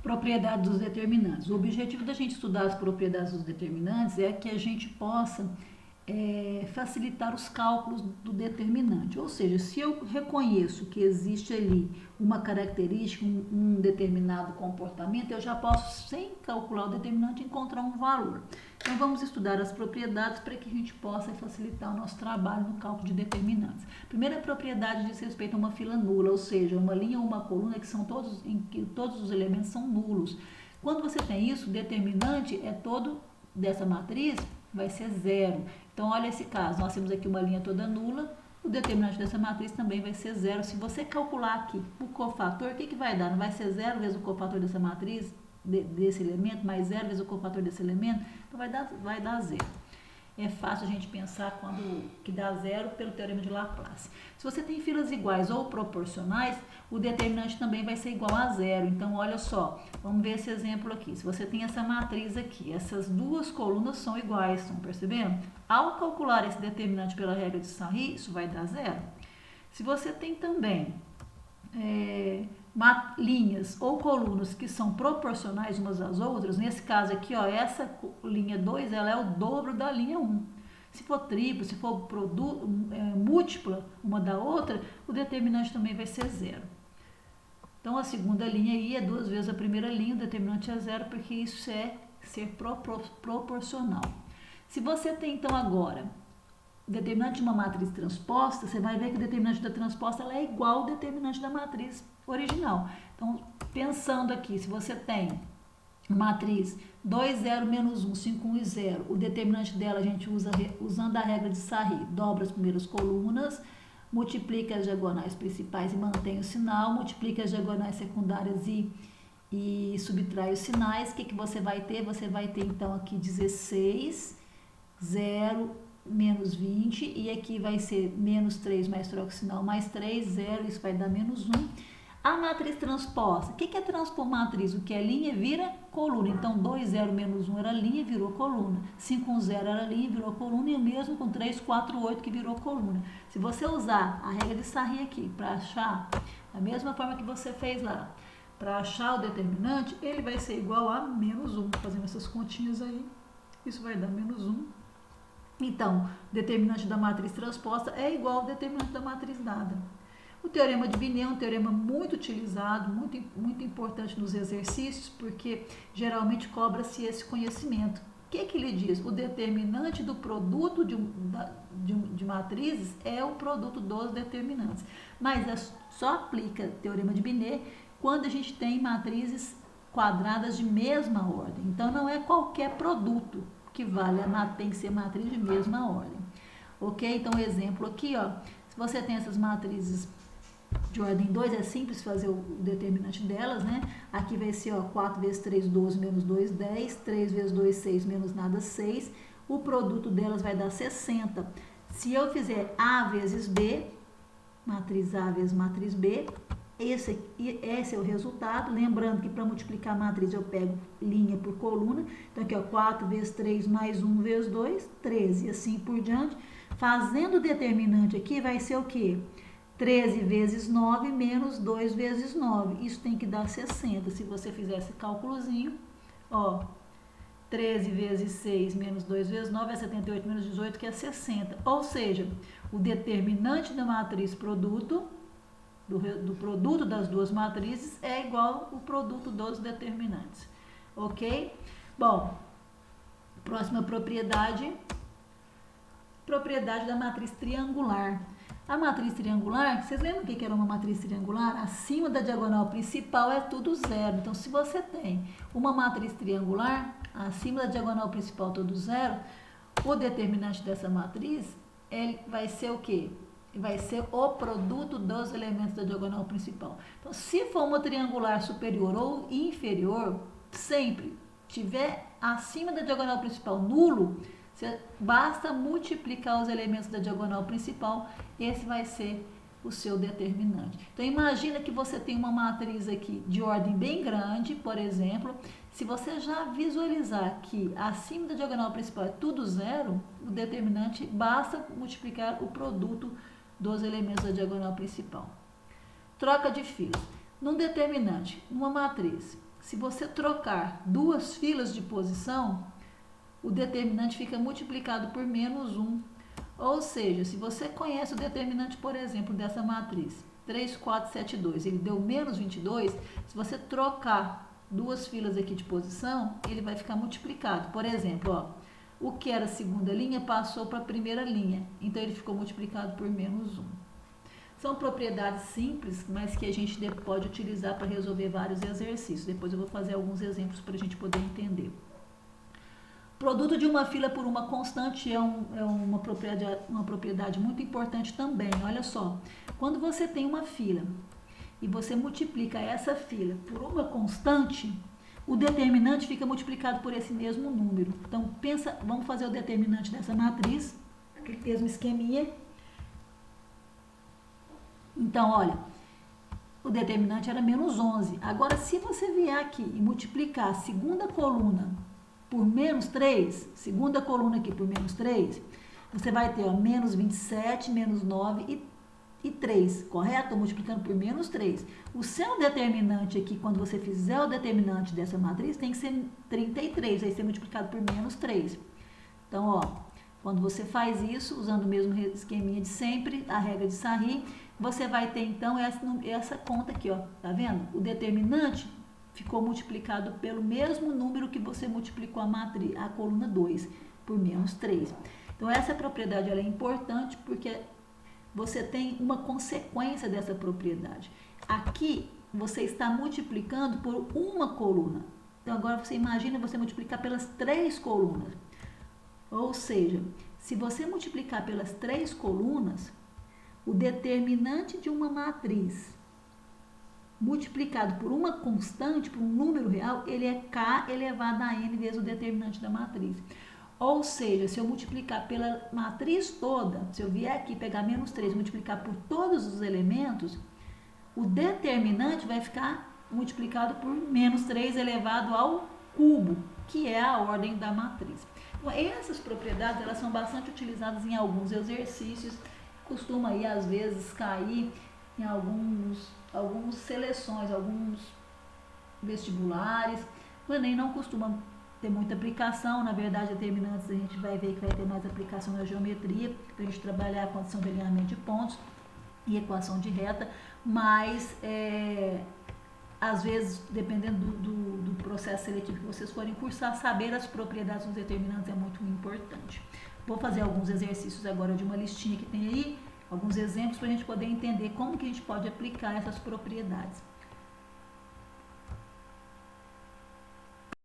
Propriedade dos determinantes. O objetivo da gente estudar as propriedades dos determinantes é que a gente possa facilitar os cálculos do determinante. Ou seja, se eu reconheço que existe ali uma característica, um determinado comportamento, eu já posso, sem calcular o determinante, encontrar um valor. Então, vamos estudar as propriedades para que a gente possa facilitar o nosso trabalho no cálculo de determinantes. A primeira propriedade diz respeito a uma fila nula, ou seja, uma linha ou uma coluna em que todos os elementos são nulos. Quando você tem isso, o determinante é todo dessa matriz vai ser zero. Então, olha esse caso, nós temos aqui uma linha toda nula, o determinante dessa matriz também vai ser zero. Se você calcular aqui o cofator, o que vai dar? Não vai ser zero vezes o cofator dessa matriz, desse elemento, mais zero vezes o cofator desse elemento? Então, vai dar zero. É fácil a gente pensar quando que dá zero pelo teorema de Laplace. Se você tem filas iguais ou proporcionais, o determinante também vai ser igual a zero. Então, olha só, vamos ver esse exemplo aqui. Se você tem essa matriz aqui, essas duas colunas são iguais, estão percebendo? Ao calcular esse determinante pela regra de Sarri, isso vai dar zero. Se você tem também linhas ou colunas que são proporcionais umas às outras, nesse caso aqui, ó, essa linha 2, ela é o dobro da linha 1. Se for triplo, se for múltipla uma da outra, o determinante também vai ser zero. Então, a segunda linha aí é 2 vezes a primeira linha, o determinante é zero, porque isso é ser proporcional. Se você tem, então, agora, o determinante de uma matriz transposta, você vai ver que o determinante da transposta ela é igual ao determinante da matriz original. Então, pensando aqui, se você tem matriz 2, 0, menos 1, 5, 1 e 0, o determinante dela a gente usa usando a regra de Sarri, dobra as primeiras colunas, multiplica as diagonais principais e mantém o sinal, multiplica as diagonais secundárias e subtrai os sinais. O que você vai ter? Você vai ter, então, aqui 16, 0, menos 20, e aqui vai ser menos 3 mais troca o sinal, mais 3, 0, isso vai dar menos 1. A matriz transposta, o que é transpor matriz? O que é linha vira coluna. Então, 2, 0, menos 1 era linha, virou coluna. 5, 1, 0 era linha, virou coluna. E o mesmo com 3, 4, 8 que virou coluna. Se você usar a regra de Sarri aqui para achar, da mesma forma que você fez lá, para achar o determinante, ele vai ser igual a menos 1. Fazendo essas continhas aí, isso vai dar menos 1. Então, o determinante da matriz transposta é igual ao determinante da matriz dada. O teorema de Binet é um teorema muito utilizado, muito importante nos exercícios, porque geralmente cobra-se esse conhecimento. O que ele diz? O determinante do produto de matrizes é o produto dos determinantes. Mas só aplica o teorema de Binet quando a gente tem matrizes quadradas de mesma ordem. Então, não é qualquer produto que vale, tem que ser matriz de mesma ordem. Ok? Então, exemplo aqui, ó, se você tem essas matrizes de ordem 2, é simples fazer o determinante delas, né? Aqui vai ser, ó, 4 vezes 3, 12, menos 2, 10. 3 vezes 2, 6, menos nada, 6. O produto delas vai dar 60. Se eu fizer A vezes B, matriz A vezes matriz B, esse é o resultado. Lembrando que para multiplicar a matriz eu pego linha por coluna. Então, aqui, ó, 4 vezes 3 mais 1 vezes 2, 13. E assim por diante. Fazendo o determinante aqui, vai ser o quê? 13 vezes 9 menos 2 vezes 9. Isso tem que dar 60. Se você fizer esse cálculozinho, ó, 13 vezes 6 menos 2 vezes 9 é 78 menos 18, que é 60. Ou seja, o determinante da matriz produto, do produto das duas matrizes, é igual ao produto dos determinantes. Ok? Bom, próxima propriedade. Propriedade da matriz triangular. A matriz triangular, vocês lembram o que era uma matriz triangular? Acima da diagonal principal é tudo zero. Então, se você tem uma matriz triangular, acima da diagonal principal tudo zero, o determinante dessa matriz vai ser o quê? Vai ser o produto dos elementos da diagonal principal. Então, se for uma triangular superior ou inferior, sempre tiver acima da diagonal principal nulo, basta multiplicar os elementos da diagonal principal, esse vai ser o seu determinante. Então, imagina que você tem uma matriz aqui de ordem bem grande, por exemplo, se você já visualizar que acima da diagonal principal é tudo zero, o determinante basta multiplicar o produto dos elementos da diagonal principal. Troca de filas. Num determinante, numa matriz, se você trocar duas filas de posição, o determinante fica multiplicado por menos 1. Ou seja, se você conhece o determinante, por exemplo, dessa matriz, 3, 4, 7, 2, ele deu menos 22, se você trocar duas filas aqui de posição, ele vai ficar multiplicado. Por exemplo, ó, o que era a segunda linha passou para a primeira linha, então ele ficou multiplicado por menos 1. São propriedades simples, mas que a gente pode utilizar para resolver vários exercícios. Depois eu vou fazer alguns exemplos para a gente poder entender. Produto de uma fila por uma constante é uma propriedade muito importante também. Olha só, quando você tem uma fila e você multiplica essa fila por uma constante, o determinante fica multiplicado por esse mesmo número. Então, pensa, vamos fazer o determinante dessa matriz, aquele mesmo esqueminha. Então, olha, o determinante era menos 11. Agora, se você vier aqui e multiplicar a segunda coluna por menos 3, segunda coluna aqui por menos 3, você vai ter ó, menos 27, menos 9 e 3, correto? Estou multiplicando por menos 3. O seu determinante aqui, quando você fizer o determinante dessa matriz, tem que ser 33, vai ser multiplicado por menos 3. Então, ó, quando você faz isso, usando o mesmo esqueminha de sempre, a regra de Sarri, você vai ter, então, essa conta aqui, ó, tá vendo? O determinante ficou multiplicado pelo mesmo número que você multiplicou a coluna 2, por menos 3. Então, essa propriedade ela é importante porque você tem uma consequência dessa propriedade. Aqui, você está multiplicando por uma coluna. Então, agora você imagina você multiplicar pelas 3 colunas. Ou seja, se você multiplicar pelas 3 colunas, o determinante de uma matriz multiplicado por uma constante, por um número real, ele é k elevado a n vezes o determinante da matriz. Ou seja, se eu multiplicar pela matriz toda, se eu vier aqui pegar menos 3 e multiplicar por todos os elementos, o determinante vai ficar multiplicado por menos 3 elevado ao cubo, que é a ordem da matriz. Então, essas propriedades elas são bastante utilizadas em alguns exercícios, costuma aí às vezes cair em algumas seleções, alguns vestibulares. O Enem não costuma ter muita aplicação, na verdade, determinantes a gente vai ver que vai ter mais aplicação na geometria, para a gente trabalhar a condição de alinhamento de pontos e equação de reta, mas às vezes, dependendo do processo seletivo que vocês forem cursar, saber as propriedades dos determinantes é muito importante. Vou fazer alguns exercícios agora de uma listinha que tem aí, alguns exemplos para a gente poder entender como que a gente pode aplicar essas propriedades.